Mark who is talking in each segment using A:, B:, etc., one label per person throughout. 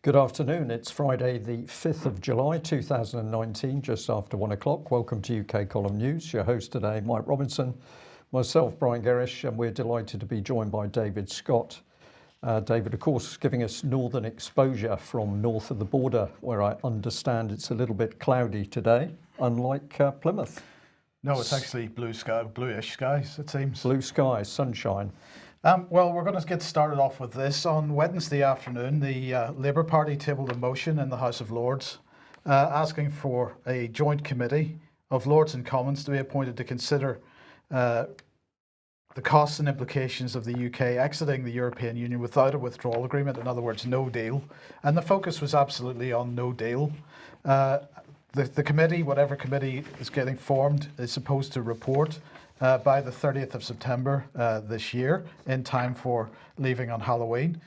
A: Good afternoon. It's Friday, the 5th of July 2019, just after 1 o'clock. Welcome to UK Column News. Your host today, Mike Robinson, myself, Brian Gerrish, and we're delighted to be joined by David Scott. David, of course, giving us northern exposure from north of the border, where I understand it's a little bit cloudy today, unlike Plymouth.
B: No, it's actually blue sky, bluish skies, it seems.
A: Blue skies, sunshine.
B: Well, we're going to get started off with this. On Wednesday afternoon, the Labour Party tabled a motion in the House of Lords asking for a joint committee of Lords and Commons to be appointed to consider the costs and implications of the UK exiting the European Union without a withdrawal agreement, in other words, no deal. And the focus was absolutely on no deal. The committee, whatever committee is getting formed, is supposed to report by the 30th of September this year, in time for leaving on Halloween.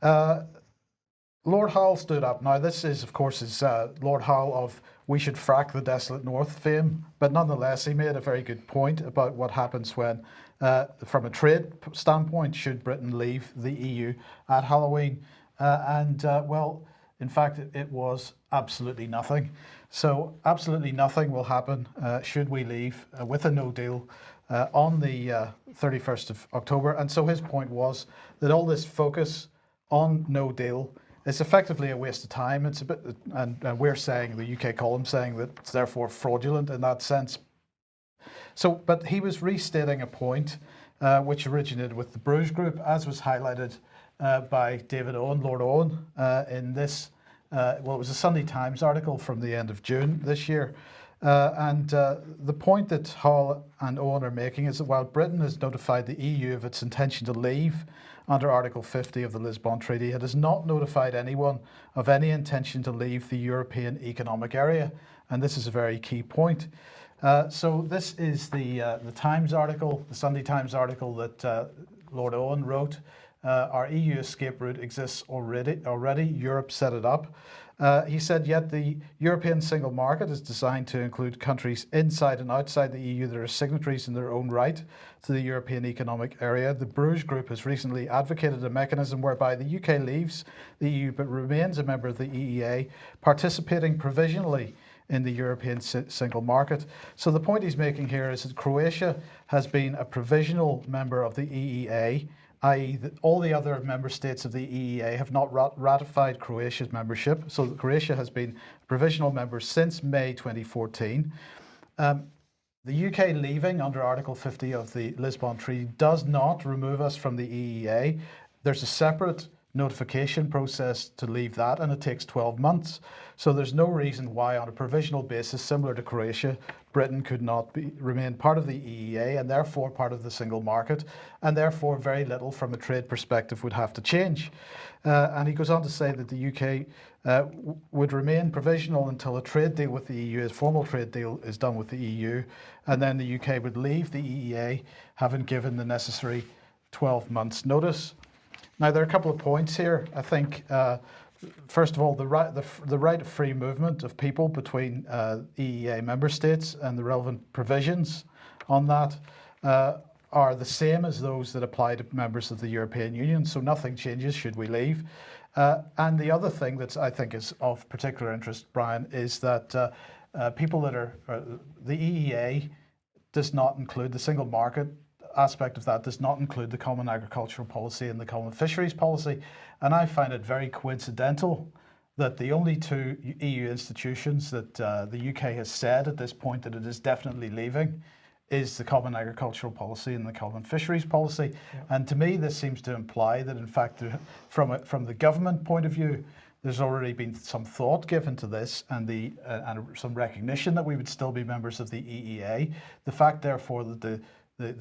B: Lord Howell stood up. Now, this is, of course, Lord Howell of "we should frack the desolate north" fame, but nonetheless, he made a very good point about what happens when, from a trade standpoint, should Britain leave the EU at Halloween. Well, in fact, it was absolutely nothing. So absolutely nothing will happen should we leave with a no deal on the 31st of October. And so his point was that all this focus on no deal is effectively a waste of time. It's a bit, and we're saying, the UK column saying, that it's therefore fraudulent in that sense. So, but he was restating a point which originated with the Bruges Group, as was highlighted by David Owen, Lord Owen, in this. It was a Sunday Times article from the end of June this year. The point that Hall and Owen are making is that while Britain has notified the EU of its intention to leave under Article 50 of the Lisbon Treaty, it has not notified anyone of any intention to leave the European Economic Area. And this is a very key point. So this is the Times article, the Sunday Times article that Lord Owen wrote. Our EU escape route exists already. Europe set it up. He said, yet the European single market is designed to include countries inside and outside the EU that are signatories in their own right to the European Economic Area. The Bruges Group has recently advocated a mechanism whereby the UK leaves the EU but remains a member of the EEA, participating provisionally in the European single market. So the point he's making here is that Croatia has been a provisional member of the EEA, i.e. that all the other member states of the EEA have not ratified Croatia's membership. So Croatia has been a provisional member since May 2014. The UK leaving under Article 50 of the Lisbon Treaty does not remove us from the EEA. There's a separate notification process to leave that, and it takes 12 months. So there's no reason why, on a provisional basis, similar to Croatia, Britain could not remain part of the EEA and therefore part of the single market, and therefore very little from a trade perspective would have to change. And he goes on to say that the UK would remain provisional until a trade deal with the EU, a formal trade deal, is done with the EU, and then the UK would leave the EEA, having given the necessary 12 months notice. Now, there are a couple of points here. I think, first of all, the right of free movement of people between EEA member states and the relevant provisions on that are the same as those that apply to members of the European Union. So nothing changes should we leave. And the other thing that I think is of particular interest, Brian, is that people that are the EEA does not include the single market aspect of that, does not include the common agricultural policy and the common fisheries policy. And I find it very coincidental that the only two EU institutions that the UK has said at this point that it is definitely leaving is the common agricultural policy and the common fisheries policy. Yeah. And to me, this seems to imply that, in fact, from the government point of view, there's already been some thought given to this and some recognition that we would still be members of the EEA. The fact, therefore, that the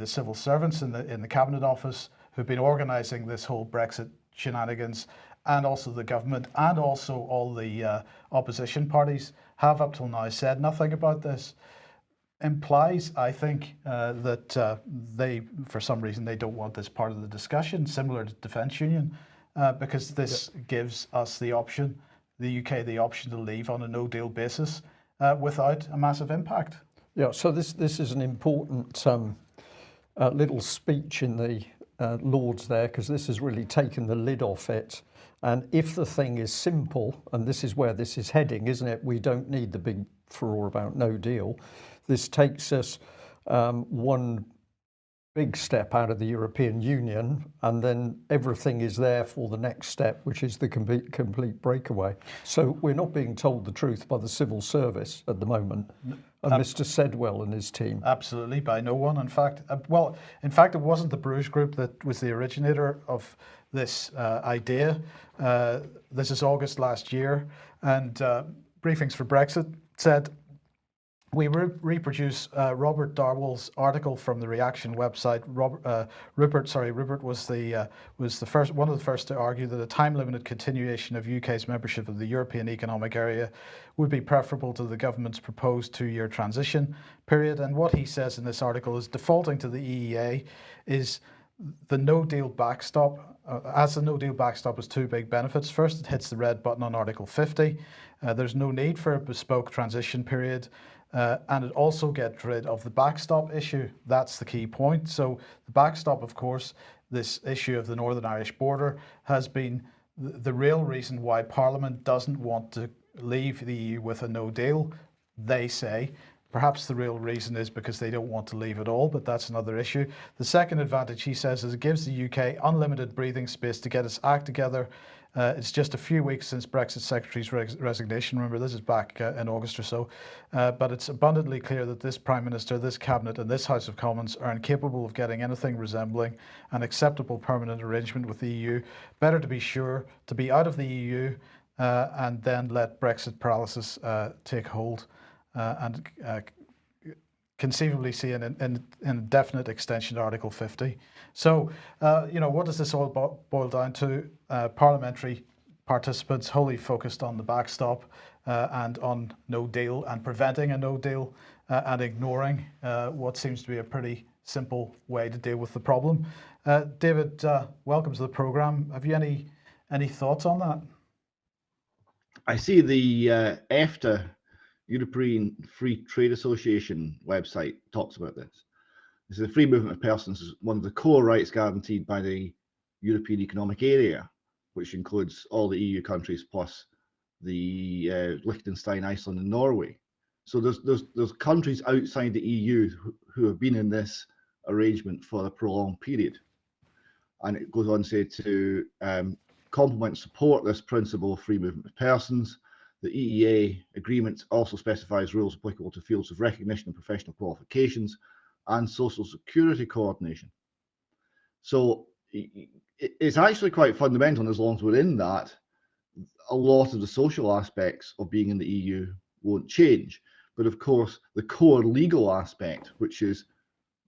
B: civil servants in the Cabinet Office who've been organising this whole Brexit shenanigans, and also the government and also all the opposition parties have up till now said nothing about this, implies, I think, that they, for some reason, they don't want this part of the discussion, similar to Defence Union, because this gives us the option, the UK, the option to leave on a no-deal basis without a massive impact.
A: Yeah, so this is an important little speech in the Lords there, because this has really taken the lid off it. And if the thing is simple, and this is where this is heading, isn't it? We don't need the big furore about no deal. This takes us one big step out of the European Union, and then everything is there for the next step, which is the complete breakaway. So we're not being told the truth by the civil service at the moment, and Mr. Sedwell and his team.
B: Absolutely, by no one. In fact, it wasn't the Bruges Group that was the originator of this idea. This is August last year, and Briefings for Brexit said, we reproduce Robert Darwell's article from the Reaction website. Rupert was the first, one of the first to argue that a time-limited continuation of UK's membership of the European Economic Area would be preferable to the government's proposed 2-year transition period. And what he says in this article is defaulting to the EEA is the no-deal backstop. As the no-deal backstop has two big benefits. First, it hits the red button on Article 50. There's no need for a bespoke transition period. And it also gets rid of the backstop issue. That's the key point. So the backstop, of course, this issue of the Northern Irish border has been the real reason why Parliament doesn't want to leave the EU with a no deal, they say. Perhaps the real reason is because they don't want to leave at all, but that's another issue. The second advantage, he says, is it gives the UK unlimited breathing space to get its act together. It's just a few weeks since Brexit Secretary's resignation. Remember, this is back in August or so. But it's abundantly clear that this Prime Minister, this Cabinet and this House of Commons are incapable of getting anything resembling an acceptable permanent arrangement with the EU. Better to be sure to be out of the EU and then let Brexit paralysis take hold and conceivably see an indefinite extension to Article 50. So, what does this all boil down to? Parliamentary participants wholly focused on the backstop and on no deal and preventing a no deal and ignoring what seems to be a pretty simple way to deal with the problem. David, welcome to the programme. Have you any thoughts on that?
C: I see the EFTA, European Free Trade Association website talks about this. This is the free movement of persons is one of the core rights guaranteed by the European Economic Area, which includes all the EU countries plus the Liechtenstein, Iceland, and Norway. So there's countries outside the EU who have been in this arrangement for a prolonged period, and it goes on to say to complement and support this principle of free movement of persons. The EEA agreement also specifies rules applicable to fields of recognition and professional qualifications and social security coordination. So it's actually quite fundamental, and as long as we're in that, a lot of the social aspects of being in the EU won't change. But of course, the core legal aspect, which is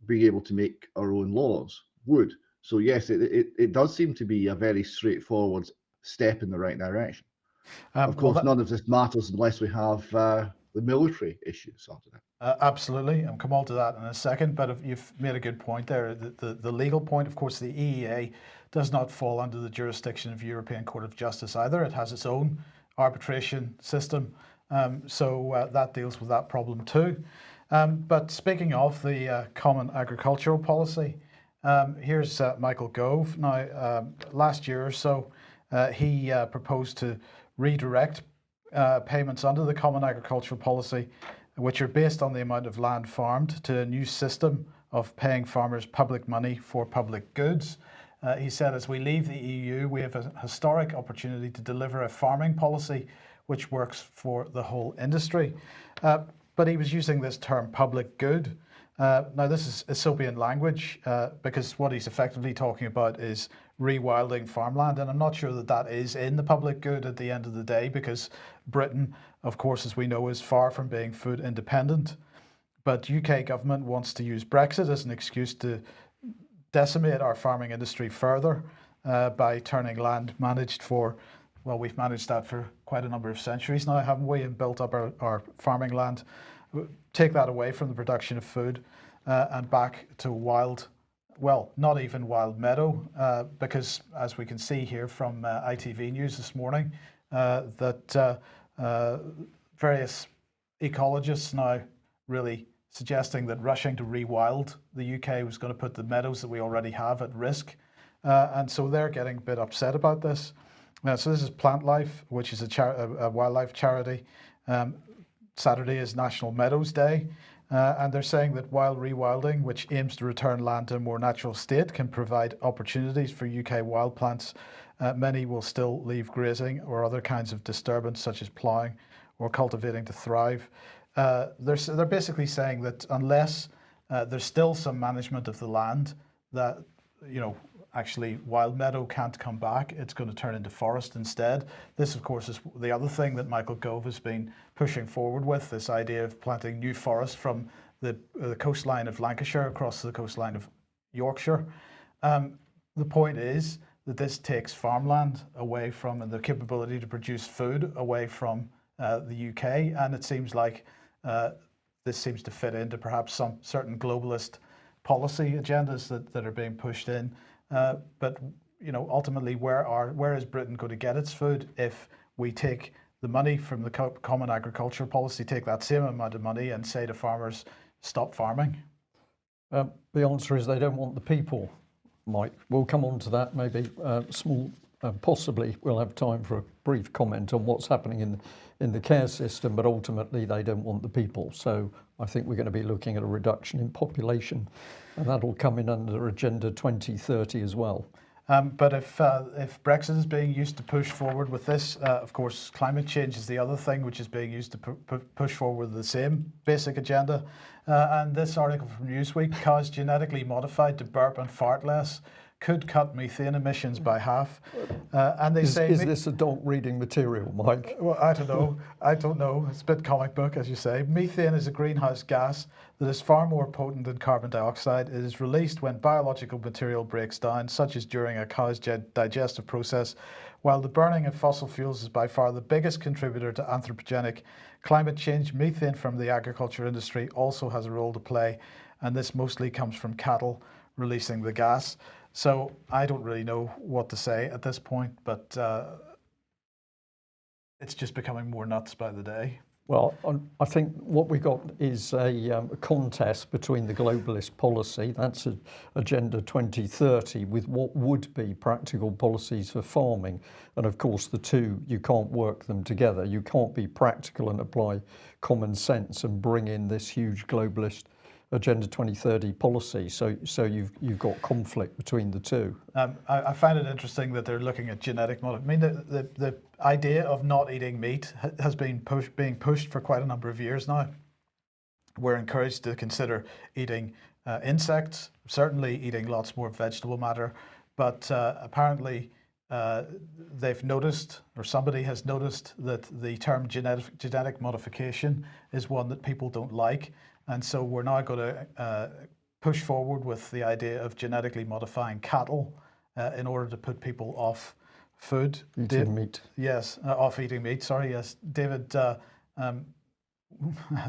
C: being able to make our own laws, would. So yes, it does seem to be a very straightforward step in the right direction. Of course, none of this matters unless we have the military issue sorted out.
B: Absolutely, and come on to that in a second. But you've made a good point there. The legal point, of course, the EEA does not fall under the jurisdiction of the European Court of Justice either. It has its own arbitration system, so that deals with that problem too. But speaking of the Common Agricultural Policy, here's Michael Gove. Now, last year or so, he proposed to redirect payments under the Common Agricultural Policy, which are based on the amount of land farmed, to a new system of paying farmers public money for public goods. He said, as we leave the EU, we have a historic opportunity to deliver a farming policy which works for the whole industry. But he was using this term public good. Now, this is Aesopian language because what he's effectively talking about is rewilding farmland. And I'm not sure that that is in the public good at the end of the day, because Britain, of course, as we know, is far from being food independent. But UK government wants to use Brexit as an excuse to decimate our farming industry further by turning land managed for, well, we've managed that for quite a number of centuries now, haven't we, and built up our farming land. Take that away from the production of food and back to wild, well, not even wild meadow, because as we can see here from ITV News this morning, that various ecologists now really suggesting that rushing to rewild the UK was going to put the meadows that we already have at risk. And so they're getting a bit upset about this. So this is Plant Life, which is a wildlife charity. Saturday is National Meadows Day. And they're saying that while rewilding, which aims to return land to a more natural state, can provide opportunities for UK wild plants, many will still leave grazing or other kinds of disturbance, such as ploughing or cultivating, to thrive. They're basically saying that unless there's still some management of the land, that, actually wild meadow can't come back, it's going to turn into forest instead. This, of course, is the other thing that Michael Gove has been pushing forward with, this idea of planting new forest from the coastline of Lancashire across the coastline of Yorkshire. The point is that this takes farmland away from, and the capability to produce food away from the UK, and it seems like this seems to fit into perhaps some certain globalist policy agendas that are being pushed in. But ultimately, where is Britain going to get its food if we take the money from the Common Agricultural Policy, take that same amount of money and say to farmers, stop farming?
A: The answer is they don't want the people, Mike. We'll come on to that maybe possibly we'll have time for a brief comment on what's happening in the care system, but ultimately they don't want the people. So I think we're going to be looking at a reduction in population, and that'll come in under Agenda 2030 as well.
B: But if Brexit is being used to push forward with this, of course, climate change is the other thing which is being used to push forward the same basic agenda. And this article from Newsweek, cows genetically modified to burp and fart less could cut methane emissions by half. And they say...
A: Is this adult reading material, Mike?
B: Well, I don't know. I don't know. It's a bit comic book, as you say. Methane is a greenhouse gas that is far more potent than carbon dioxide. It is released when biological material breaks down, such as during a cow's digestive process. While the burning of fossil fuels is by far the biggest contributor to anthropogenic climate change, methane from the agriculture industry also has a role to play, and this mostly comes from cattle releasing the gas. So I don't really know what to say at this point, but it's just becoming more nuts by the day.
A: Well, I think what we got is a contest between the globalist policy, that's Agenda 2030, with what would be practical policies for farming. And of course, the two, you can't work them together. You can't be practical and apply common sense and bring in this huge globalist Agenda 2030 policy. So you've got conflict between the two.
B: I find it interesting that they're looking at genetic modification. I mean, the idea of not eating meat has been being pushed for quite a number of years now. We're encouraged to consider eating insects, certainly eating lots more vegetable matter, but apparently they've noticed, or somebody has noticed, that the term genetic modification is one that people don't like. And so we're now going to push forward with the idea of genetically modifying cattle in order to put people off food.
A: Eating meat.
B: Yes, off eating meat, sorry, yes. David, I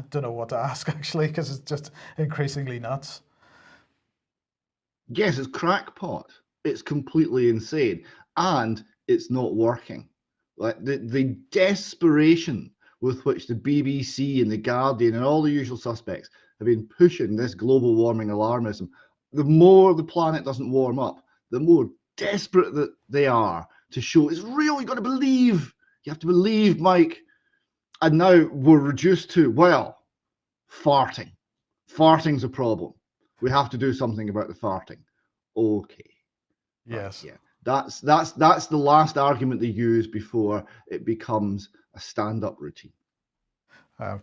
B: don't know what to ask, actually, because it's just increasingly nuts.
C: Yes, it's crackpot. It's completely insane. And it's not working. Like the desperation with which the BBC and the Guardian and all the usual suspects have been pushing this global warming alarmism. The more the planet doesn't warm up, the more desperate that they are to show it's real. You've got to believe. You have to believe, Mike. And now we're reduced to, well, farting. Farting's a problem. We have to do something about the farting. Okay.
B: Yes.
C: Yeah. That's the last argument they use before it becomes a stand-up routine.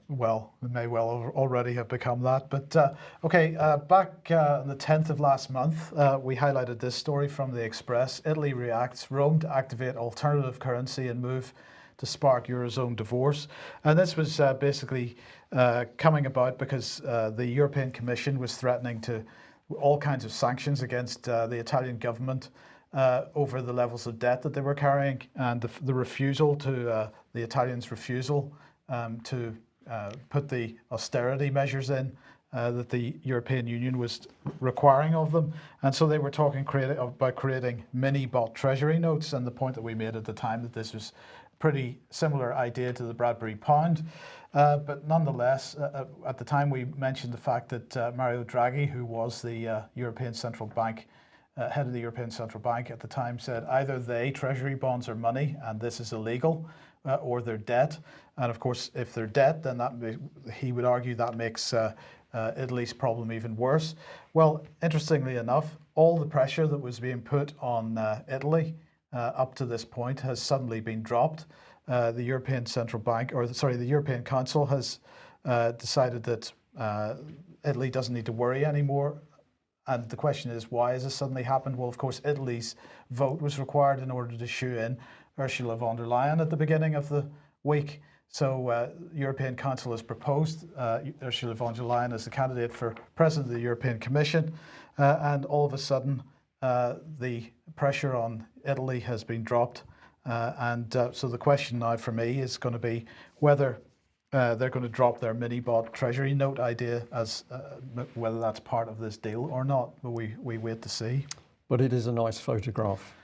B: Well, it may well already have become that. But okay, back on the 10th of last month, we highlighted this story from the Express. Italy reacts, Rome to activate alternative currency and move to spark Eurozone divorce. And this was basically coming about because the European Commission was threatening to all kinds of sanctions against the Italian government over the levels of debt that they were carrying, and the refusal to the Italians' refusal to put the austerity measures in that the European Union was requiring of them. And so they were talking about creating mini bot treasury notes, and the point that we made at the time that this was pretty similar idea to the Bradbury pound. But nonetheless, at the time we mentioned the fact that Mario Draghi, who was the European Central Bank head of the European Central Bank at the time, said either they, treasury bonds, are money and this is illegal, or they're debt. And of course, if they're debt, then he would argue that makes Italy's problem even worse. Well, interestingly enough, all the pressure that was being put on Italy up to this point has suddenly been dropped. The European Central Bank, the European Council has decided that Italy doesn't need to worry anymore. And the question is, why has this suddenly happened? Well, of course, Italy's vote was required in order to shoo in Ursula von der Leyen at the beginning of the week. So European Council has proposed Ursula von der Leyen as the candidate for President of the European Commission. And all of a sudden, the pressure on Italy has been dropped. So the question now for me is going to be whether they're going to drop their mini-bot treasury note idea, as whether that's part of this deal or not. But we wait to see.
A: But it is a nice photograph.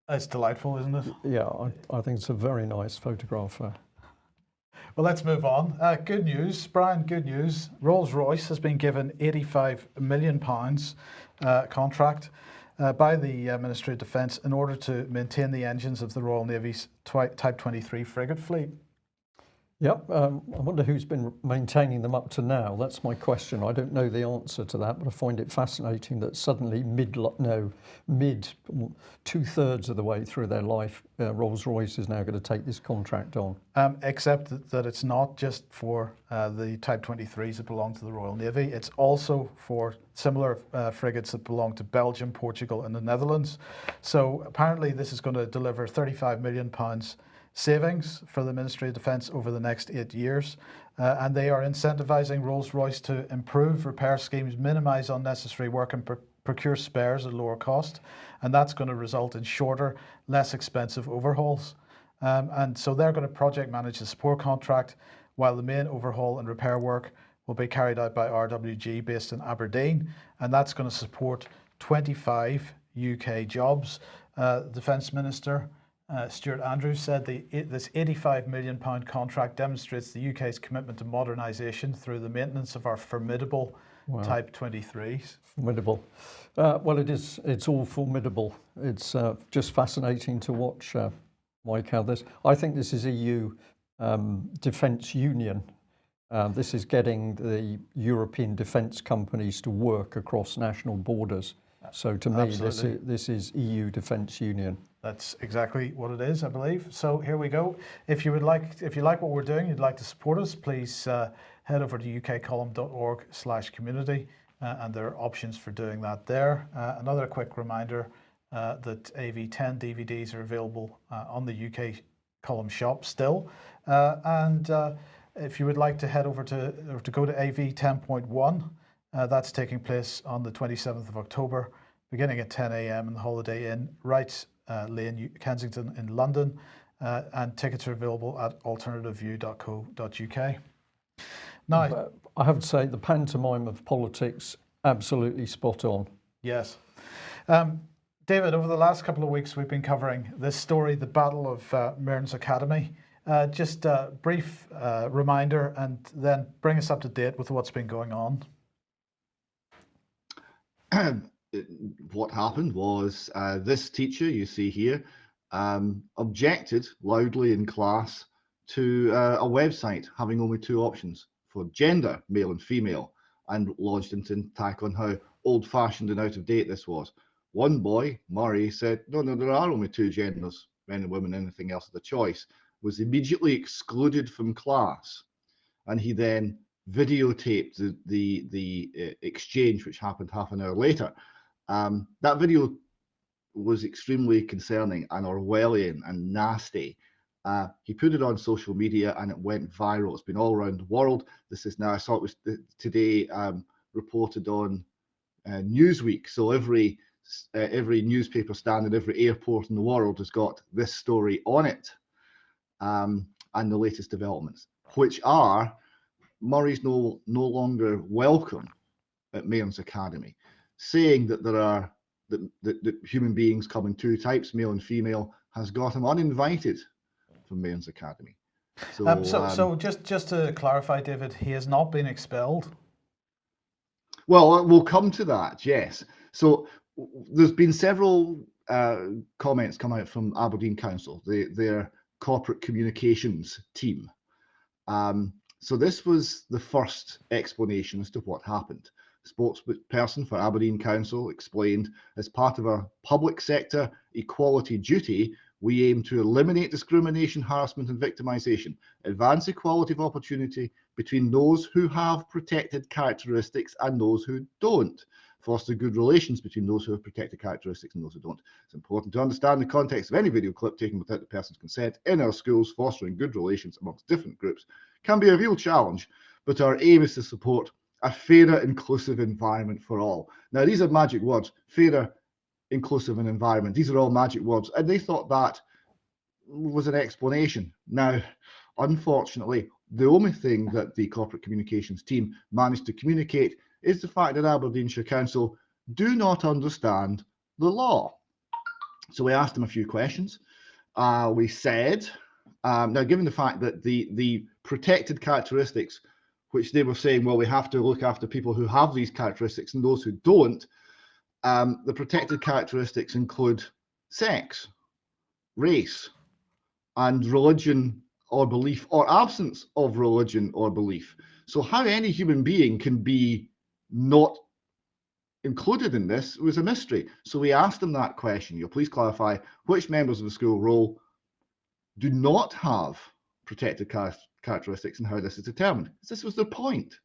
B: It's delightful, isn't it?
A: Yeah, I think it's a very nice photograph.
B: Well, let's move on. Good news, Brian, good news. Rolls-Royce has been given £85 million contract by the Ministry of Defence in order to maintain the engines of the Royal Navy's Type 23 frigate fleet.
A: Yep, I wonder who's been maintaining them up to now. That's my question. I don't know the answer to that, but I find it fascinating that suddenly mid 2/3 of the way through their life, Rolls-Royce is now going to take this contract on.
B: Except that it's not just for the Type 23s that belong to the Royal Navy. It's also for similar frigates that belong to Belgium, Portugal and the Netherlands. So apparently this is going to deliver £35 million savings for the Ministry of Defence over the next 8 years. And they are incentivising Rolls-Royce to improve repair schemes, minimise unnecessary work and procure spares at lower cost. And that's going to result in shorter, less expensive overhauls. And so they're going to project manage the support contract, while the main overhaul and repair work will be carried out by RWG based in Aberdeen. And that's going to support 25 UK jobs. Defence Minister Stuart Andrews said this £85 million contract demonstrates the UK's commitment to modernisation through the maintenance of our formidable Type 23s.
A: Formidable. Well, it's all formidable. It's just fascinating to watch, Mike, how this... I think this is EU defence union. This is getting the European defence companies to work across national borders. So to me, this is EU defence union.
B: That's exactly what it is, I believe. So here we go. If you like what we're doing, you'd like to support us, please head over to ukcolumn.org/community, and there are options for doing that there. Another quick reminder that AV10 DVDs are available on the UK Column shop still. And if you would like to head over to go to AV 10.1, that's taking place on the 27th of October, beginning at 10 a.m. in the Holiday Inn, Wrights Lane, Kensington in London, and tickets are available at alternativeview.co.uk. Now,
A: I have to say, the pantomime of politics, absolutely spot on.
B: Yes. David, over the last couple of weeks, we've been covering this story, the Battle of Mearns Academy. Just a brief reminder and then bring us up to date with what's been going on.
C: What happened was this teacher you see here objected loudly in class to a website having only two options for gender, male and female, and launched into an attack on how old-fashioned and out of date this was. One boy, Murray, said, no, there are only two genders, men and women, anything else is a choice, was immediately excluded from class. And he then videotaped the exchange, which happened half an hour later. That video was extremely concerning and Orwellian and nasty. He put it on social media and it went viral. It's been all around the world. This is now, I saw it was today reported on Newsweek. So every newspaper stand in every airport in the world has got this story on it, and the latest developments, which are Murray's no longer welcome at Mearns Academy, saying that that human beings come in two types, male and female, has got him uninvited from Mayors Academy.
B: So just to clarify, David, he has not been expelled.
C: Well, we'll come to that, yes. So there's been several comments come out from Aberdeen Council, their corporate communications team. So this was the first explanation as to what happened. Spokesperson for Aberdeen Council explained, as part of our public sector equality duty, we aim to eliminate discrimination, harassment and victimisation, advance equality of opportunity between those who have protected characteristics and those who don't, foster good relations between those who have protected characteristics and those who don't. It's important to understand the context of any video clip taken without the person's consent in our schools. Fostering good relations amongst different groups can be a real challenge, but our aim is to support a fairer, inclusive environment for all. Now, these are magic words: fairer, inclusive, and environment. These are all magic words, and they thought that was an explanation. Now, unfortunately, the only thing that the corporate communications team managed to communicate is the fact that Aberdeenshire Council do not understand the law. So we asked them a few questions. We said, now given the fact that the protected characteristics, which they were saying, well, we have to look after people who have these characteristics and those who don't, the protected characteristics include sex, race, and religion or belief, or absence of religion or belief. So how any human being can be not included in this was a mystery. So we asked them that question: you'll please clarify which members of the school roll do not have protected characteristics and how this is determined. This was their point.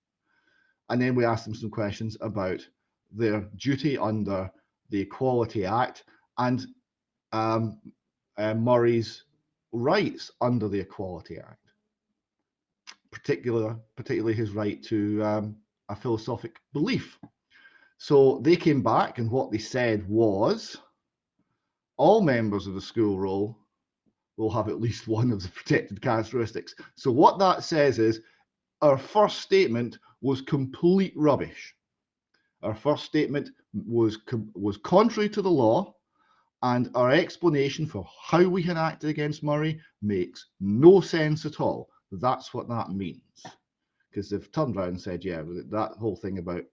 C: And then we asked them some questions about their duty under the Equality Act and Murray's rights under the Equality Act, particularly his right to a philosophic belief. So they came back, and what they said was all members of the school roll will have at least one of the protected characteristics. So what that says is our first statement was complete rubbish. Our first statement was contrary to the law, and our explanation for how we had acted against Murray makes no sense at all. That's what that means. Because they've turned around and said, yeah, that whole thing about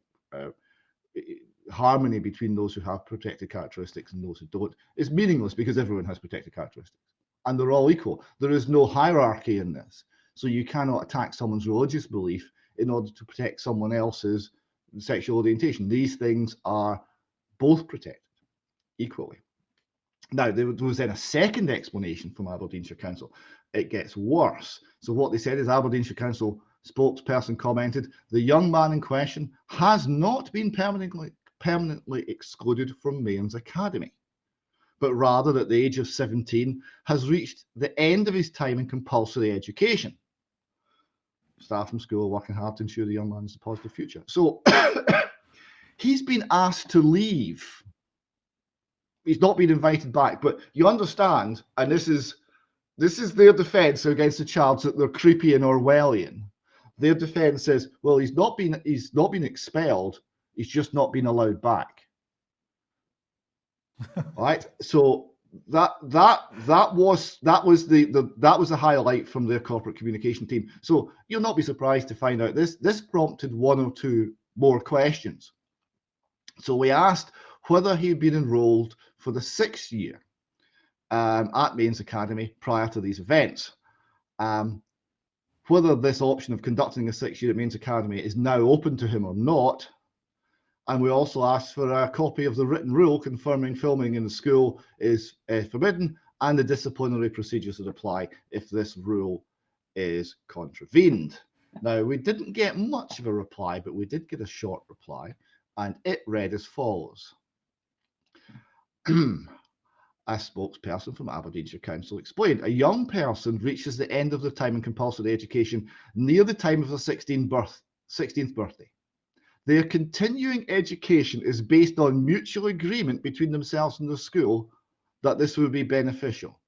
C: harmony between those who have protected characteristics and those who don't is meaningless, because everyone has protected characteristics and they're all equal. There is no hierarchy in this. So you cannot attack someone's religious belief in order to protect someone else's sexual orientation. These things are both protected equally. Now, there was then a second explanation from Aberdeenshire Council. It gets worse. So what they said is, Aberdeenshire Council spokesperson commented, the young man in question has not been permanently excluded from Mayors Academy, but rather at the age of 17 has reached the end of his time in compulsory education. Staff from school are working hard to ensure the young man has a positive future. So he's been asked to leave. He's not been invited back, but you understand, and this is their defence against the charge that they're creepy and Orwellian. Their defence says, well, he's not been expelled, he's just not been allowed back. Right? So that was the highlight from their corporate communication team. So you'll not be surprised to find out this prompted one or two more questions. So we asked whether he'd been enrolled for the 6th year at Mayors Academy prior to these events, whether this option of conducting a 6th year at Mayors Academy is now open to him or not. And we also asked for a copy of the written rule confirming filming in the school is forbidden, and the disciplinary procedures that apply if this rule is contravened. Now, we didn't get much of a reply, but we did get a short reply, and it read as follows. A spokesperson from Aberdeenshire Council explained, a young person reaches the end of their time in compulsory education near the time of their 16th birthday. Their continuing education is based on mutual agreement between themselves and the school that this would be beneficial.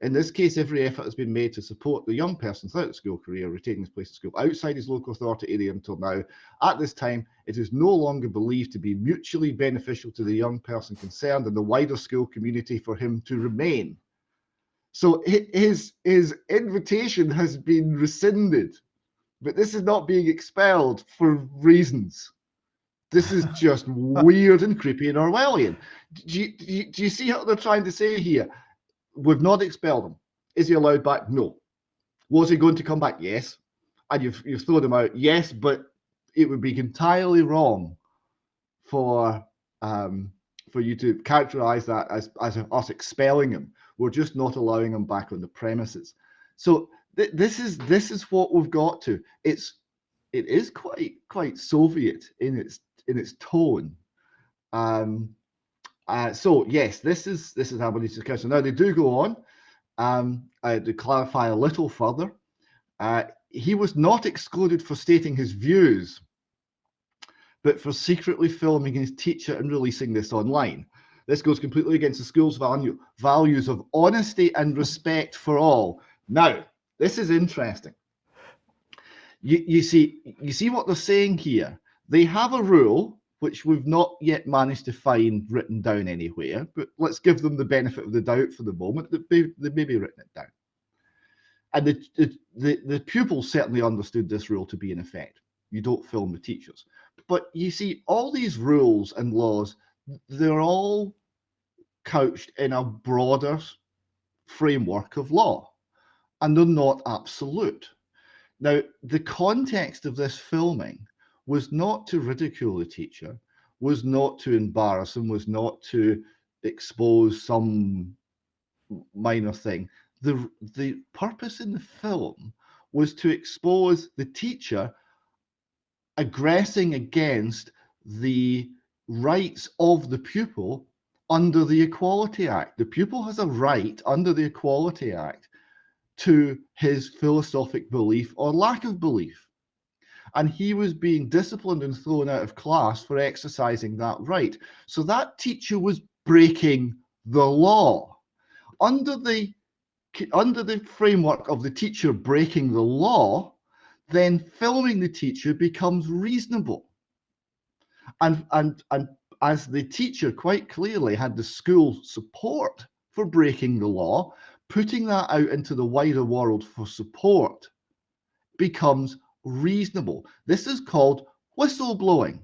C: In this case, every effort has been made to support the young person throughout the school career, retaining his place in school outside his local authority area until now. At this time, it is no longer believed to be mutually beneficial to the young person concerned and the wider school community for him to remain. So his invitation has been rescinded, but this is not being expelled for reasons. This is just weird and creepy and Orwellian. Do you see what they're trying to say here? We've not expelled him. Is he allowed back? No. Was he going to come back? Yes. And you've thrown him out? Yes, but it would be entirely wrong for you to characterize that as us expelling him. We're just not allowing him back on the premises. So this is what we've got to. It is quite Soviet in its tone. So yes, this is how we need to discuss. Now they do go on to clarify a little further. He was not excluded for stating his views, but for secretly filming his teacher and releasing this online. This goes completely against the school's values of honesty and respect for all. Now, this is interesting. You see what they're saying here. They have a rule which we've not yet managed to find written down anywhere, but let's give them the benefit of the doubt for the moment that they may be written it down. And the pupils certainly understood this rule to be in effect. You don't film the teachers. But you see, all these rules and laws, they're all couched in a broader framework of law, and they're not absolute. Now, the context of this filming was not to ridicule the teacher, was not to embarrass him, was not to expose some minor thing. The purpose in the film was to expose the teacher aggressing against the rights of the pupil under the Equality Act. The pupil has a right under the Equality Act to his philosophic belief or lack of belief. And he was being disciplined and thrown out of class for exercising that right. So that teacher was breaking the law. Under the framework of the teacher breaking the law, then filming the teacher becomes reasonable. And as the teacher quite clearly had the school support for breaking the law, putting that out into the wider world for support becomes reasonable. This is called whistleblowing.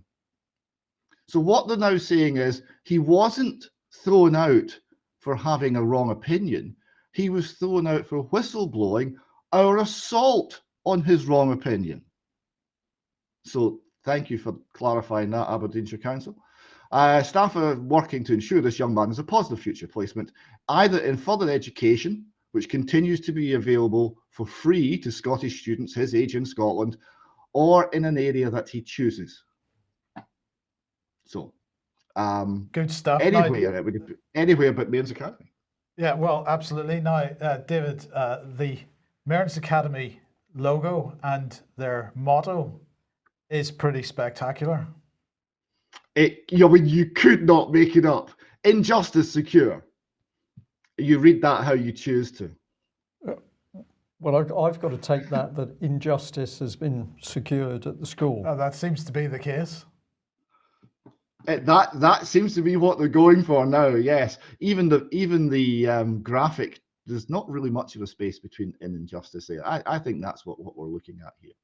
C: So what they're now saying is he wasn't thrown out for having a wrong opinion. He was thrown out for whistleblowing our assault on his wrong opinion. So thank you for clarifying that, Aberdeenshire Council. Staff are working to ensure this young man has a positive future placement, either in further education, which continues to be available for free to Scottish students his age in Scotland, or in an area that he chooses. So,
B: good stuff.
C: Anywhere but Mains Academy.
B: Yeah, well, absolutely. Now, David, the Mains Academy logo and their motto is pretty spectacular.
C: You could not make it up. Injustice secure. You read that how you choose to.
A: Well, I've got to take that injustice has been secured at the school.
B: That seems to be the case.
C: That seems to be what they're going for now. Yes, even the graphic, there's not really much of a space between in and justice there. I think that's what we're looking at here.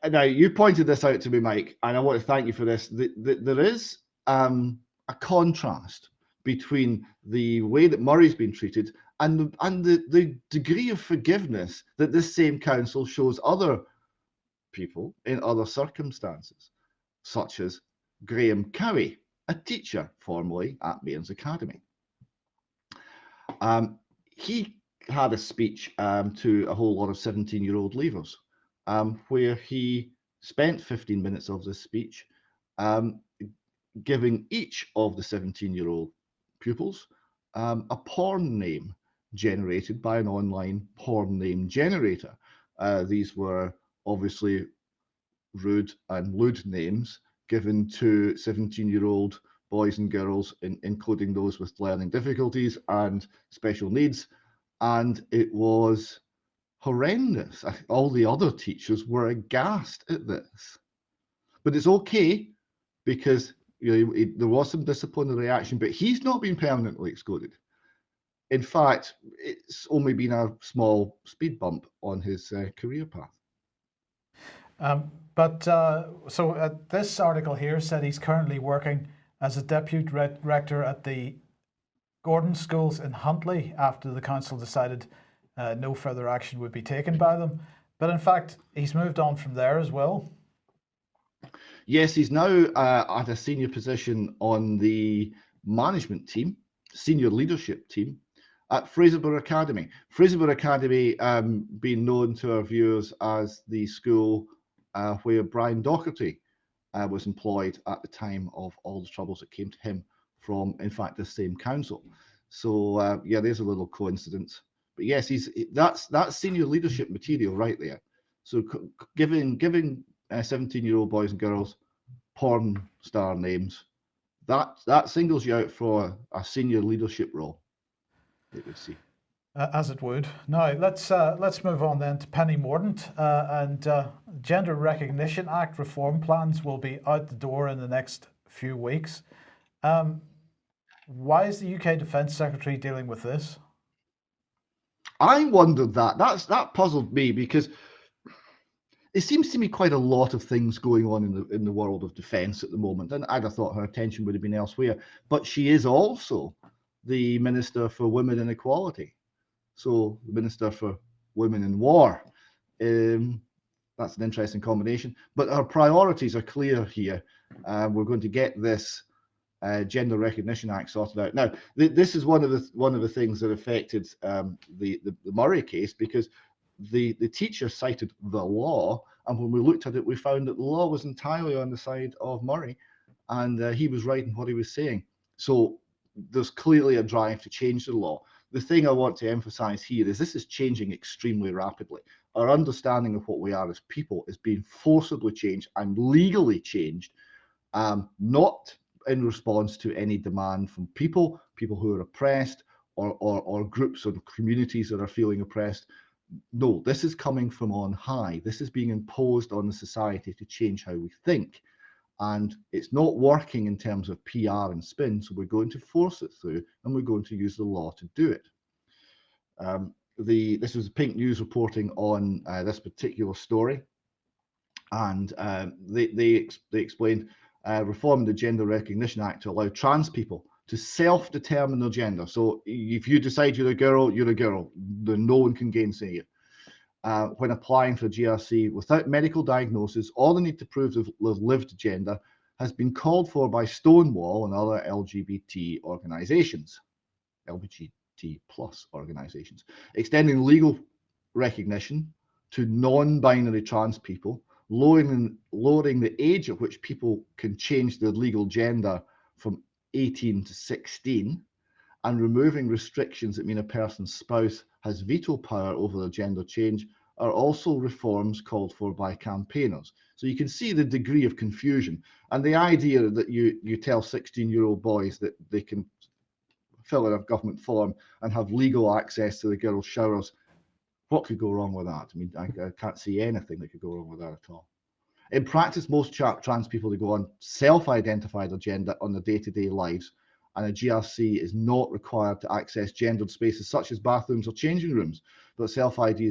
C: Now you pointed this out to me, Mike, and I want to thank you for this. There is a contrast between the way that Murray's been treated and the degree of forgiveness that this same council shows other people in other circumstances, such as Graham Cowie, a teacher formerly at Mains Academy. He had a speech to a whole lot of 17-year-old leavers, where he spent 15 minutes of this speech giving each of the 17-year-old pupils a porn name generated by an online porn name generator. These were obviously rude and lewd names given to 17-year-old boys and girls, including those with learning difficulties and special needs. And it was horrendous. All the other teachers were aghast at this. But it's okay because there was some disciplinary action, but he's not been permanently excluded. in fact, it's only been a small speed bump on his career path.
B: This article here said he's currently working as a deputy rector at the Gordon Schools in Huntly after the council decided no further action would be taken by them. But in fact, he's moved on from there as well.
C: Yes, he's now at a senior position on the management team, senior leadership team at Fraserburgh Academy. Fraserburgh Academy being known to our viewers as the school where Brian Docherty was employed at the time of all the troubles that came to him from, in fact, the same council. So yeah, there's a little coincidence. But yes, that's senior leadership material right there. So giving 17-year-old boys and girls porn star names, that singles you out for a senior leadership role. It would see.
B: As it would. Now let's move on then to Penny Mordaunt and Gender Recognition Act reform plans will be out the door in the next few weeks. Why is the UK Defence Secretary dealing with this?
C: I wondered that. That puzzled me because it seems to me quite a lot of things going on in the world of defence at the moment, and I'd have thought her attention would have been elsewhere. But she is also the Minister for Women and Equality, so the Minister for Women in War. That's an interesting combination. But her priorities are clear here. We're going to get this Gender Recognition Act sorted out. Now, this is one of the things that affected the Murray case, because the teacher cited the law, and when we looked at it, we found that the law was entirely on the side of Murray, and he was right in what he was saying. So there's clearly a drive to change the law. The thing I want to emphasize here is this is changing extremely rapidly. Our understanding of what we are as people is being forcibly changed and legally changed, not in response to any demand from people who are oppressed or groups or communities that are feeling oppressed. No, this is coming from on high. This is being imposed on the society to change how we think. And it's not working in terms of PR and spin, so we're going to force it through, and we're going to use the law to do it. This was Pink News reporting on this particular story, and they explained reforming the Gender Recognition Act to allow trans people to self-determine their gender. So if you decide you're a girl, you're a girl. No one can gainsay you. When applying for GRC without medical diagnosis or the need to prove they've lived gender has been called for by Stonewall and other LGBT organizations, LGBT plus organizations, extending legal recognition to non-binary trans people, lowering the age at which people can change their legal gender from 18 to 16, and removing restrictions that mean a person's spouse has veto power over their gender change are also reforms called for by campaigners. So you can see the degree of confusion, and the idea that you tell 16-year-old boys that they can fill in a government form and have legal access to the girls' showers. What could go wrong with that? I mean, I can't see anything that could go wrong with that at all. In practice, most trans people that go on self-identify their gender on their day-to-day lives, and a GRC is not required to access gendered spaces such as bathrooms or changing rooms. But self-ID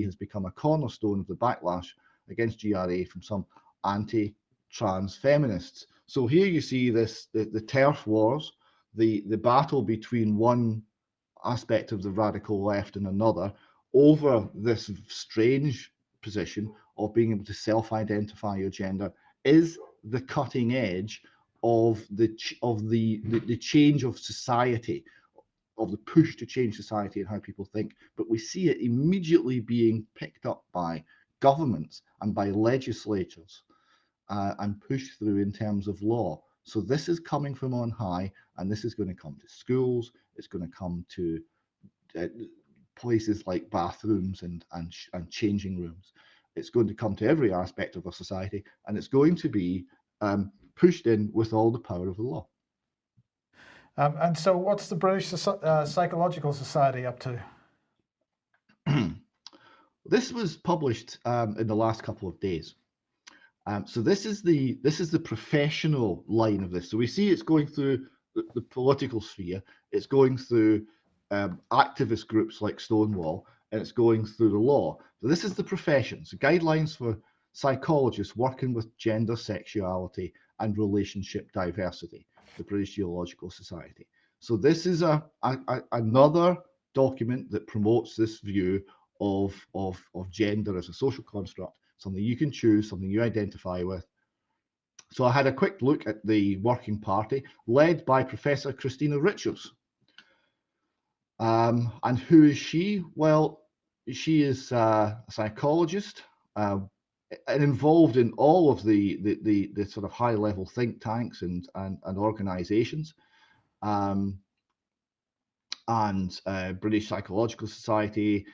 C: has become a cornerstone of the backlash against GRA from some anti-trans feminists. So here you see the turf wars, the battle between one aspect of the radical left and another over this strange position of being able to self-identify your gender is the cutting edge of the change of society, of the push to change society and how people think. But we see it immediately being picked up by governments and by legislatures and pushed through in terms of law. So this is coming from on high, and this is going to come to schools. It's going to come to places like bathrooms and changing rooms. It's going to come to every aspect of our society, and it's going to be pushed in with all the power of the law.
B: And so what's the British Psychological Society up to?
C: This was published in the last couple of days. So this is the professional line of this. So we see it's going through the political sphere, it's going through activist groups like Stonewall, and it's going through the law. So this is the professions, guidelines for psychologists working with gender, sexuality, and relationship diversity, the British Geological Society. So this is another document that promotes this view of gender as a social construct, something you can choose, something you identify with. So I had a quick look at the working party led by Professor Christina Richards. And who is she? Well, she is a psychologist and involved in all of the sort of high level think tanks and organizations. British Psychological Society,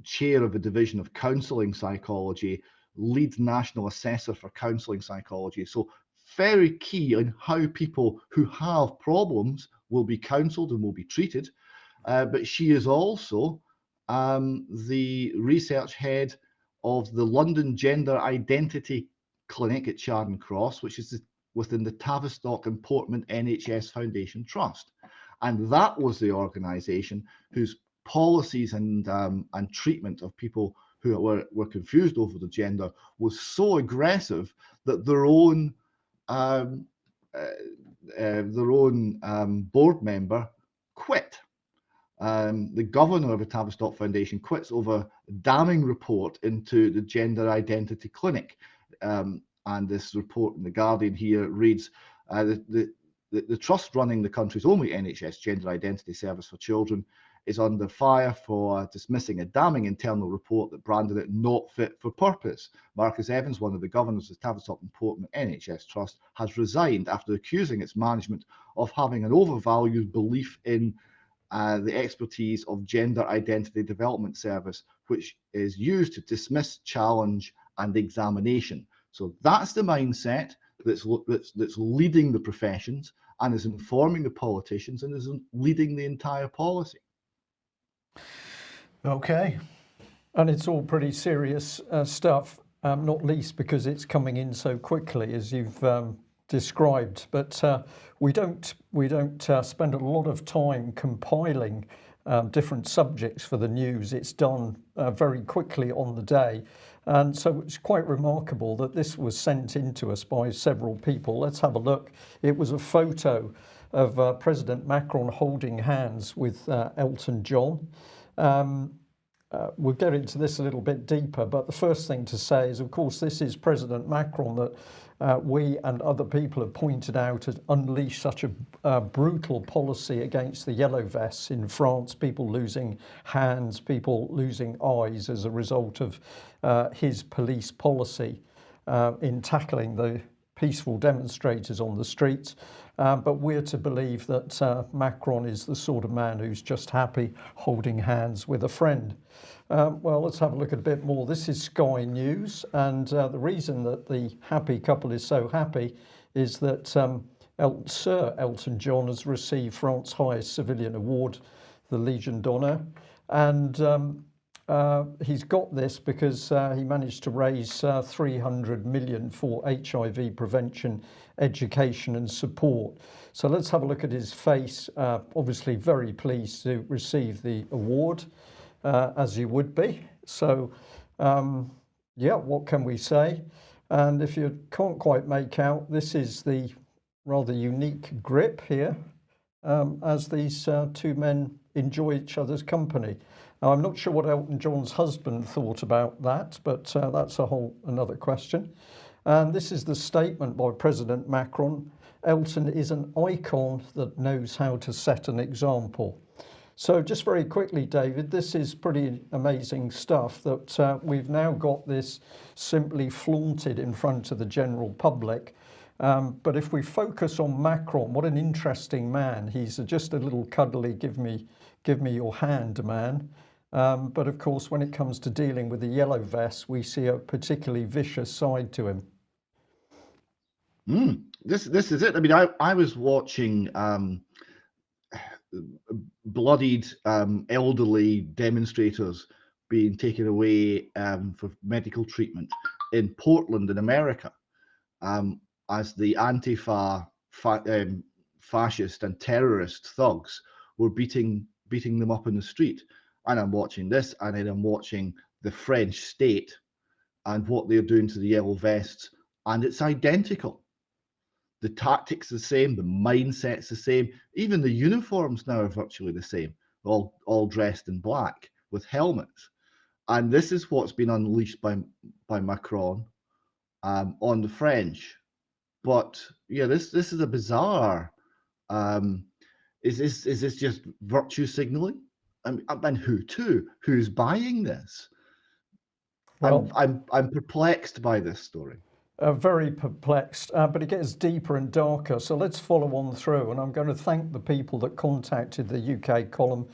C: chair of the division of counselling psychology, lead national assessor for counselling psychology. So very key on how people who have problems will be counselled and will be treated. But she is also the research head of the London Gender Identity Clinic at Charing Cross, which is within the Tavistock and Portman NHS Foundation Trust. And that was the organisation whose policies and treatment of people who were confused over the gender was so aggressive that their own board member quit. The governor of the Tavistock Foundation quits over a damning report into the Gender Identity Clinic. And this report in The Guardian here reads, the trust running the country's only NHS gender identity service for children is under fire for dismissing a damning internal report that branded it not fit for purpose. Marcus Evans, one of the governors of Tavistock and Portman NHS Trust, has resigned after accusing its management of having an overvalued belief in the expertise of Gender Identity Development Service, which is used to dismiss, challenge, and examination. So that's the mindset that's leading the professions and is informing the politicians and is leading the entire policy.
B: Okay.
A: And it's all pretty serious stuff, not least because it's coming in so quickly, as you've described. But we don't spend a lot of time compiling different subjects for the news. It's done very quickly on the day. And so it's quite remarkable that this was sent in to us by several people. Let's have a look. It was a photo of President Macron holding hands with Elton John. We'll get into this a little bit deeper, but the first thing to say is, of course, this is President Macron that we and other people have pointed out has unleashed such a brutal policy against the yellow vests in France, people losing hands, people losing eyes as a result of his police policy in tackling the peaceful demonstrators on the streets. But we're to believe that Macron is the sort of man who's just happy holding hands with a friend. Well, let's have a look at a bit more. This is Sky News, and the reason that the happy couple is so happy is that Sir Elton John has received France's highest civilian award, the Legion d'Honneur, and he's got this because he managed to raise 300 million for HIV prevention, education and support. So let's have a look at his face. Obviously very pleased to receive the award, as you would be. So yeah, what can we say? And if you can't quite make out, this is the rather unique grip here, as these two men enjoy each other's company. Now, I'm not sure what Elton John's husband thought about that, but that's another question. And this is the statement by President Macron. Elton is an icon that knows how to set an example. So just very quickly, David, this is pretty amazing stuff that we've now got this simply flaunted in front of the general public. But if we focus on Macron, what an interesting man. He's just a little cuddly, give me your hand man. But of course, when it comes to dealing with the yellow vests, we see a particularly vicious side to him.
C: This is it. I mean, I was watching bloodied elderly demonstrators being taken away for medical treatment in Portland in America, as the Antifa fascist and terrorist thugs were beating them up in the street. And I'm watching this, and then I'm watching the French state and what they're doing to the yellow vests, and it's identical. The tactics the same, the mindset's the same, even the uniforms now are virtually the same, all dressed in black with helmets. And this is what's been unleashed by Macron on the French. But yeah, this is a bizarre. Is this just virtue signaling? And who to? Who's buying this?
A: Well,
C: I'm perplexed by this story.
A: Very perplexed, but it gets deeper and darker. So let's follow on through. And I'm going to thank the people that contacted the UK column,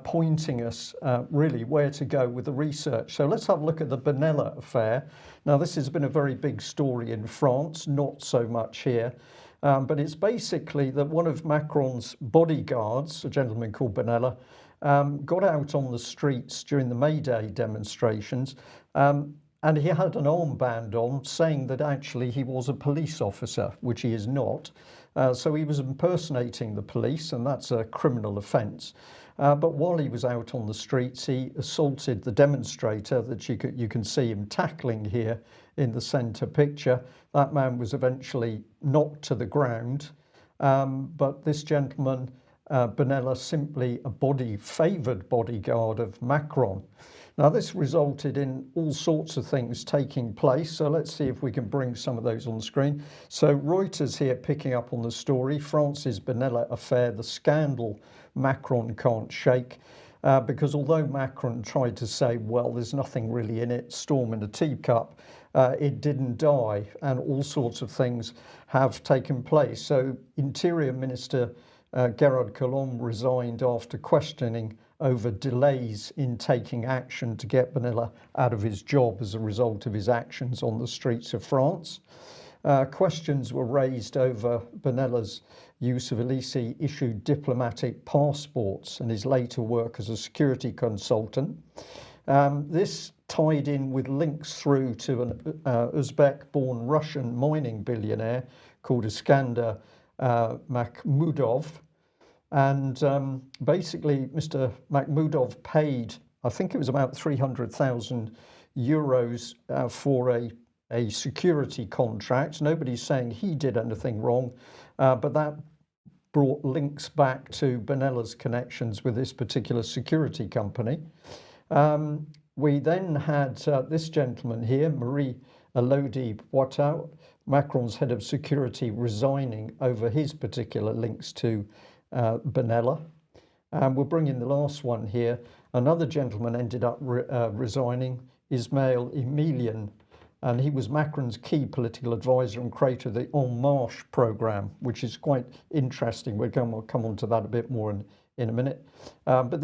A: pointing us really where to go with the research. So let's have a look at the Benalla affair. Now, this has been a very big story in France, not so much here. But it's basically that one of Macron's bodyguards, a gentleman called Benalla, got out on the streets during the May Day demonstrations. And he had an armband on saying that actually he was a police officer, which he is not. So he was impersonating the police, and that's a criminal offence. But while he was out on the streets, he assaulted the demonstrator that you can see him tackling here in the centre picture. That man was eventually knocked to the ground. But this gentleman, Benalla, simply a favoured bodyguard of Macron. Now, this resulted in all sorts of things taking place. So let's see if we can bring some of those on the screen. So Reuters here picking up on the story, France's Benalla affair, the scandal Macron can't shake. Because although Macron tried to say, well, there's nothing really in it, storm in a teacup, it didn't die, and all sorts of things have taken place. So Interior Minister Gerard Collomb resigned after questioning over delays in taking action to get Benalla out of his job as a result of his actions on the streets of France. Questions were raised over Benella's use of illicitly issued diplomatic passports and his later work as a security consultant. This tied in with links through to an Uzbek-born Russian mining billionaire called Iskander Makhmudov. And basically, Mr. Makhmudov paid, I think it was about 300,000 euros for a security contract. Nobody's saying he did anything wrong, but that brought links back to Benella's connections with this particular security company. We then had this gentleman here, Marie-Elodie Boitat, Macron's head of security, resigning over his particular links to Benalla. We'll bring in the last one here. Another gentleman ended up resigning, Ismail Emilian, and he was Macron's key political advisor and creator of the En Marche programme, which is quite interesting. We'll come on to that a bit more in a minute. But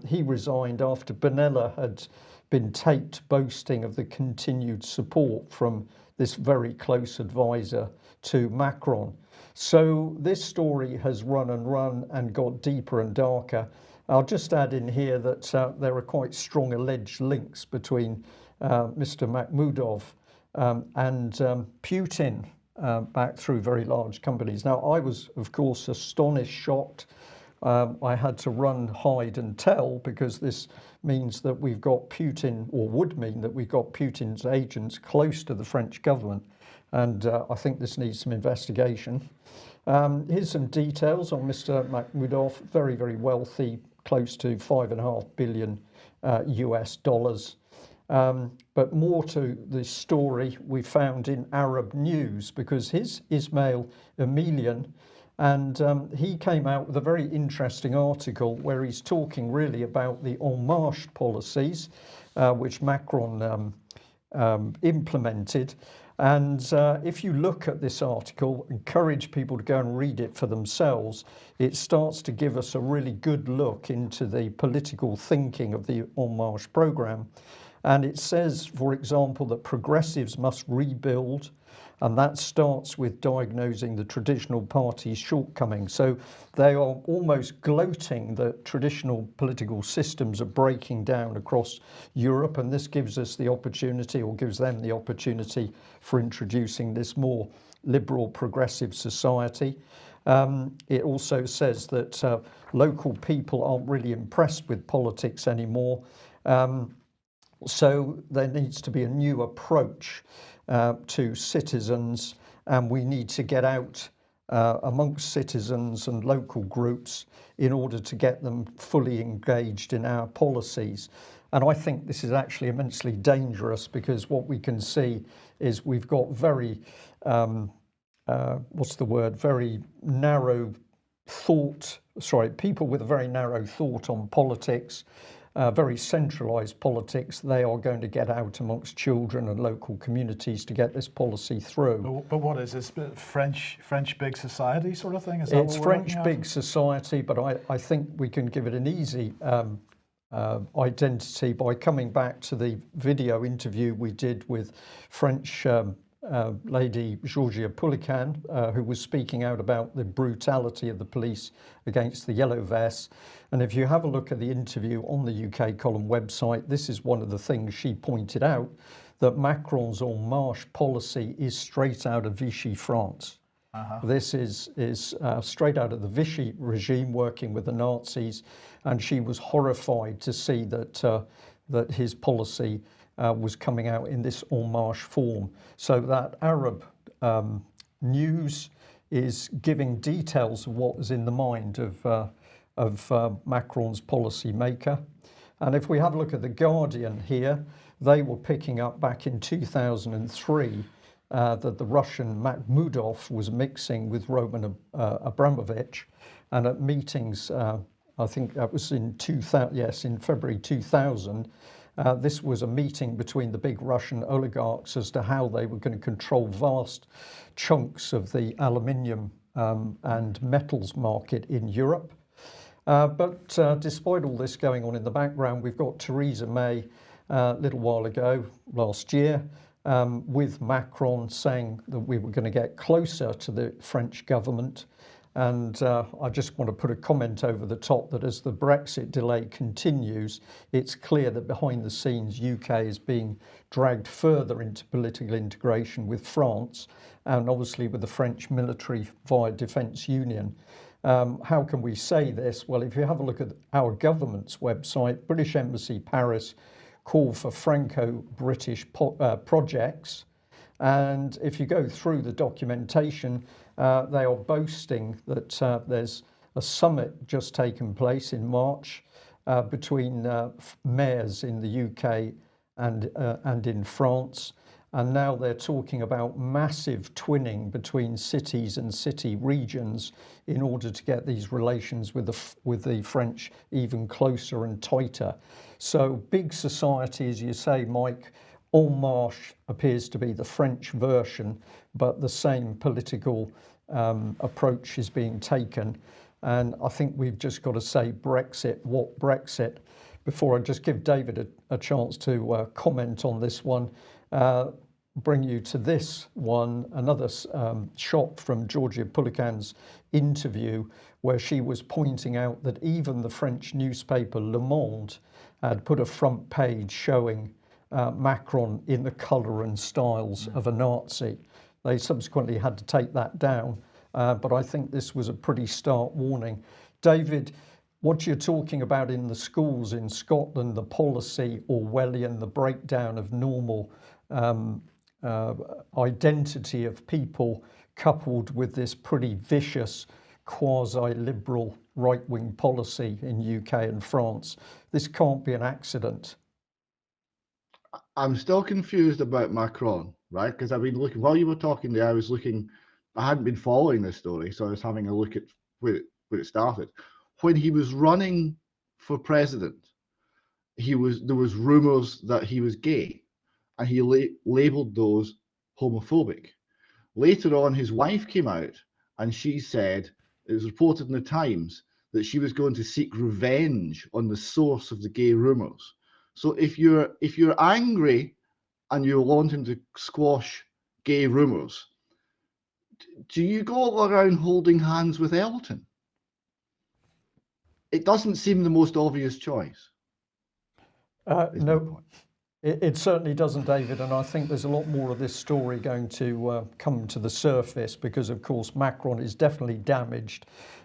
A: he resigned after Benalla had been taped boasting of the continued support from this very close advisor to Macron. So this story has run and got deeper and darker. I'll just add in here that there are quite strong alleged links between Mr. Makhmudov and Putin back through very large companies. Now, I was, of course, astonished, shocked. I had to run, hide and tell, because this means that we've got Putin, or would mean that we've got Putin's agents close to the French government. And I think this needs some investigation. Here's some details on Mr. Makhmudov, very, very wealthy, close to $5.5 billion US dollars. But more to this story we found in Arab News, because his Ismail Emilian, and he came out with a very interesting article where he's talking really about the En Marche policies, which Macron implemented. And if you look at this article, encourage people to go and read it for themselves, it starts to give us a really good look into the political thinking of the En Marche programme. And it says, for example, that progressives must rebuild, and that starts with diagnosing the traditional party's shortcomings. So they are almost gloating that traditional political systems are breaking down across Europe, and this gives us the opportunity, or gives them the opportunity, for introducing this more liberal progressive society. It also says that local people aren't really impressed with politics anymore. So there needs to be a new approach to citizens, and we need to get out amongst citizens and local groups in order to get them fully engaged in our policies. And I think this is actually immensely dangerous, because what we can see is we've got very, very narrow people with a very narrow thought on politics, very centralised politics. They are going to get out amongst children and local communities to get this policy through.
B: But what is this, French big society sort of thing? Is that
A: It's
B: what we're
A: French
B: looking at?
A: big society, but I think we can give it an easy identity by coming back to the video interview we did with French lady Georgia Poulican, who was speaking out about the brutality of the police against the yellow vests. And if you have a look at the interview on the UK Column website, this is one of the things she pointed out, that Macron's en marche policy is straight out of Vichy France. This is straight out of the Vichy regime, working with the Nazis, and she was horrified to see that that his policy was coming out in this en marche form. So that Arab news is giving details of what was in the mind of Macron's policy maker. And if we have a look at the Guardian here, they were picking up back in 2003 that the Russian Makhmudov was mixing with Roman Abramovich, and at meetings, I think that was in 2000, yes, in February 2000, this was a meeting between the big Russian oligarchs as to how they were going to control vast chunks of the aluminium and metals market in Europe. But despite all this going on in the background, we've got Theresa May a little while ago, last year, with Macron saying that we were going to get closer to the French government. And I just want to put a comment over the top that as the Brexit delay continues, it's clear that behind the scenes UK is being dragged further into political integration with France, and obviously with the French military via Defence Union. How can we say this? Well, if you have a look at our government's website, British Embassy Paris call for Franco-British projects. And if you go through the documentation, they are boasting that there's a summit just taken place in March between mayors in the UK and in France. And now they're talking about massive twinning between cities and city regions in order to get these relations with the French even closer and tighter. So big society, as you say, Mike. En Marche appears to be the French version, but the same political approach is being taken. And I think we've just got to say Brexit, what Brexit? Before I just give David a chance to comment on this one, bring you to this one, another shot from Georgia Poulican's interview, where she was pointing out that even the French newspaper Le Monde had put a front page showing Macron in the colour and styles of a Nazi. They subsequently had to take that down, but I think this was a pretty stark warning. David, what you're talking about in the schools in Scotland, the policy Orwellian, the breakdown of normal identity of people, coupled with this pretty vicious quasi-liberal right-wing policy in UK and France, this can't be an accident.
C: I'm still confused about Macron, right? Because I've been looking, while you were talking there, I hadn't been following this story, so I was having a look at where it started. When he was running for president, there was rumours that he was gay, and he labelled those homophobic. Later on, his wife came out and she said, it was reported in the Times, that she was going to seek revenge on the source of the gay rumours. So if you're angry and you're wanting to squash gay rumours, do you go around holding hands with Elton? It doesn't seem the most obvious choice.
A: No, It certainly doesn't, David, and I think there's a lot more of this story going to come to the surface because, of course, Macron is definitely damaged,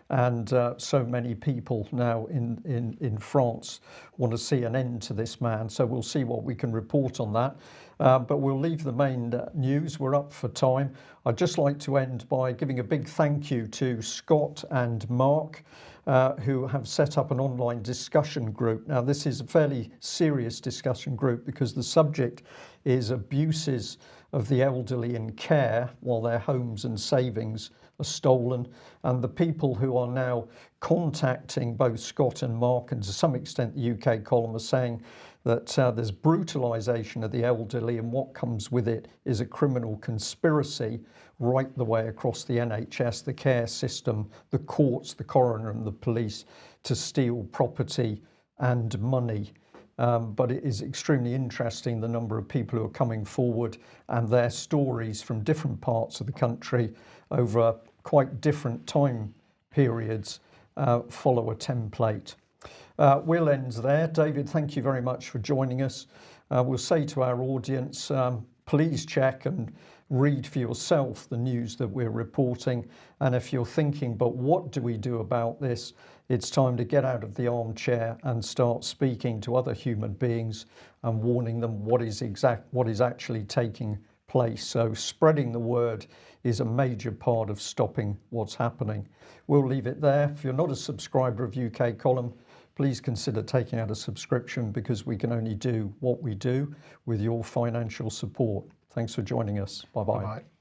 A: and so many people now in France want to see an end to this man. So we'll see what we can report on that. But we'll leave the main news. We're up for time. I'd just like to end by giving a big thank you to Scott and Mark, who have set up an online discussion group. Now, this is a fairly serious discussion group because the subject is abuses of the elderly in care while their homes and savings are stolen. And the people who are now contacting both Scott and Mark, and to some extent the UK column, are saying that there's brutalisation of the elderly, and what comes with it is a criminal conspiracy right the way across the NHS, the care system, the courts, the coroner and the police to steal property and money. But it is extremely interesting, the number of people who are coming forward and their stories from different parts of the country over quite different time periods follow a template. We'll end there. David, thank you very much for joining us. We'll say to our audience, please check and read for yourself the news that we're reporting. And if you're thinking, but what do we do about this? It's time to get out of the armchair and start speaking to other human beings and warning them what is actually taking place. So spreading the word is a major part of stopping what's happening. We'll leave it there. If you're not a subscriber of UK Column, please consider taking out a subscription, because we can only do what we do with your financial support. Thanks for joining us. Bye-bye.
B: Bye-bye.